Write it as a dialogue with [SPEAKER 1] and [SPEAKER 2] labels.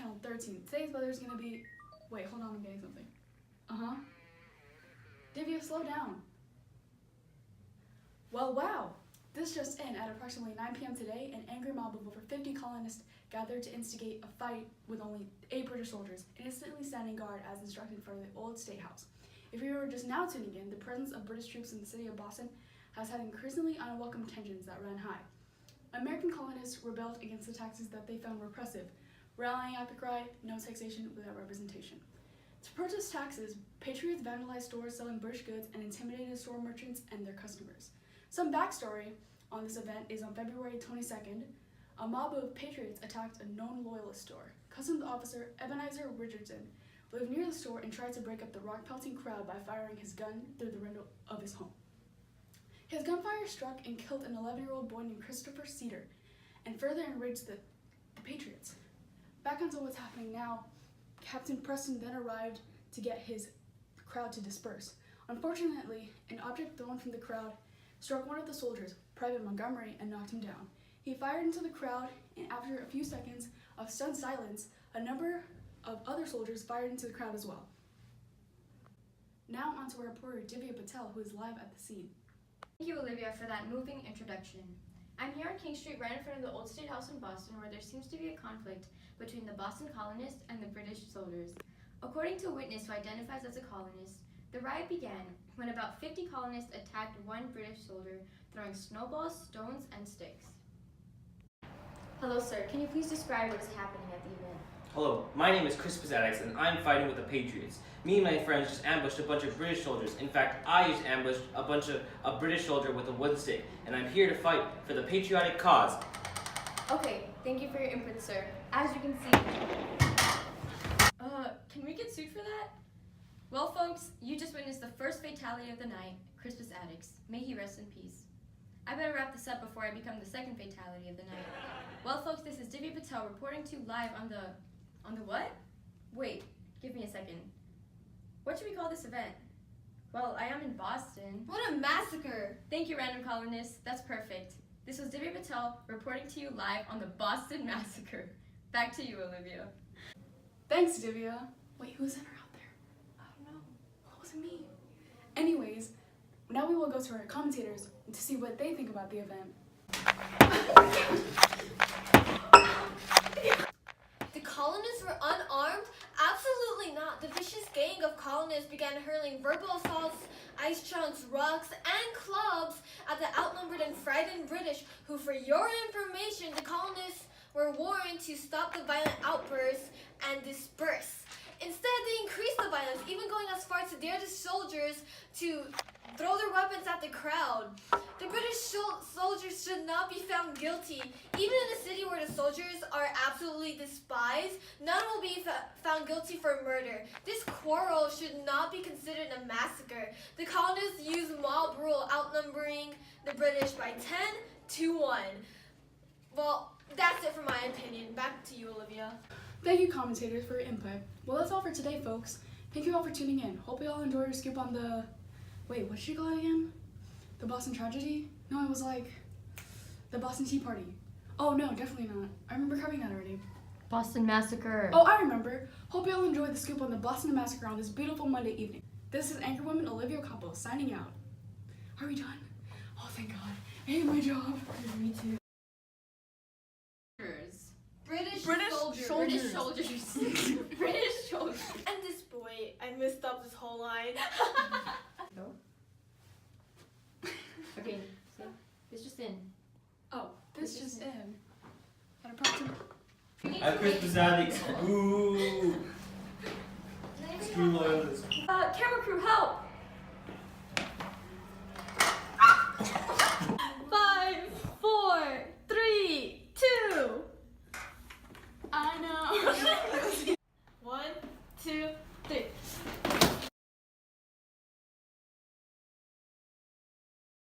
[SPEAKER 1] channel 13. Today's weather is gonna be... Wait, hold on, I'm getting something. Divya, slow down. Well, wow. This just in, at approximately 9 p.m. today, an angry mob of over 50 colonists gathered to instigate a fight with only 8 British soldiers, instantly standing guard as instructed for the old State House. If you are just now tuning in, the presence of British troops in the city of Boston has had increasingly unwelcome tensions that ran high. American colonists rebelled against the taxes that they found repressive, rallying at the cry, "No taxation without representation." To protest taxes, patriots vandalized stores selling British goods and intimidated store merchants and their customers. Some backstory on this event is on February 22nd, a mob of patriots attacked a known loyalist store. Customs officer Ebenezer Richardson lived near the store and tried to break up the rock-pelting crowd by firing his gun through the window of his home. His gunfire struck and killed an 11-year-old boy named Christopher Cedar and further enraged the patriots. Back onto what's happening now, Captain Preston then arrived to get his crowd to disperse. Unfortunately, an object thrown from the crowd struck one of the soldiers, Private Montgomery, and knocked him down. He fired into the crowd, and after a few seconds of stunned silence, a number of other soldiers fired into the crowd as well. Now onto our reporter Divya Patel, who is live at the scene.
[SPEAKER 2] Thank you, Olivia, for that moving introduction. I'm here on King Street, right in front of the Old State House in Boston, where there seems to be a conflict between the Boston colonists and the British soldiers. According to a witness who identifies as a colonist, the riot began when about 50 colonists attacked one British soldier, throwing snowballs, stones, and sticks. Hello, sir. Can you please describe what is happening at the event?
[SPEAKER 3] Hello, my name is Chris Pizzaddix, and I'm fighting with the Patriots. Me and my friends just ambushed a bunch of British soldiers. In fact, I just ambushed a British soldier with a wooden stick, and I'm here to fight for the patriotic cause.
[SPEAKER 2] Okay, thank you for your input, sir. As you can see... can we get sued for that? Well, folks, you just witnessed the first fatality of the night, Chris Pizzaddix. May he rest in peace. I better wrap this up before I become the second fatality of the night. Well, folks, this is Divya Patel reporting to you live on the what? Wait, give me a second. What should we call this event? Well, I am in Boston.
[SPEAKER 4] What a massacre!
[SPEAKER 2] Thank you, random colonists. That's perfect. This was Divya Patel reporting to you live on the Boston Massacre. Back to you, Olivia.
[SPEAKER 1] Thanks, Divya. Wait, who's in or out there?
[SPEAKER 4] I don't know.
[SPEAKER 1] Well, it wasn't me. Anyways, now we will go to our commentators to see what they think about the event.
[SPEAKER 4] The colonists were unarmed? Absolutely not. The vicious gang of colonists began hurling verbal assaults, ice chunks, rocks, and clubs at the outnumbered and frightened British, who, for your information, the colonists were warned to stop the violent outbursts and disperse. Instead, they increased the violence, even going as far to dare the soldiers to throw their weapons at the crowd. The British soldiers should not be found guilty. Even in a city where the soldiers are absolutely despised, none will be found guilty for murder. This quarrel should not be considered a massacre. The colonists used mob rule, outnumbering the British by 10-1. Well, that's it for my opinion. Back to you, Olivia.
[SPEAKER 1] Thank you, commentators, for your input. Well, that's all for today, folks. Thank you all for tuning in. Hope you all enjoyed your scoop on the... Wait, what did you call it again? The Boston Tragedy? No, it was like the Boston Tea Party. Oh, no, definitely not. I remember covering that already.
[SPEAKER 2] Boston Massacre.
[SPEAKER 1] Oh, I remember. Hope you all enjoyed the scoop on the Boston Massacre on this beautiful Monday evening. This is anchorwoman Olivia Campos signing out. Are we done? Oh, thank God. I hate my job.
[SPEAKER 2] Me too.
[SPEAKER 4] British
[SPEAKER 1] soldiers.
[SPEAKER 2] British soldiers. British soldiers.
[SPEAKER 4] And this boy, I messed up this whole line.
[SPEAKER 2] No. Okay, so this just in.
[SPEAKER 1] Oh, this just in. At approximately...
[SPEAKER 3] I'm Chris Pizzaddix. Ooh. Screw loyalists.
[SPEAKER 2] Camera crew, help!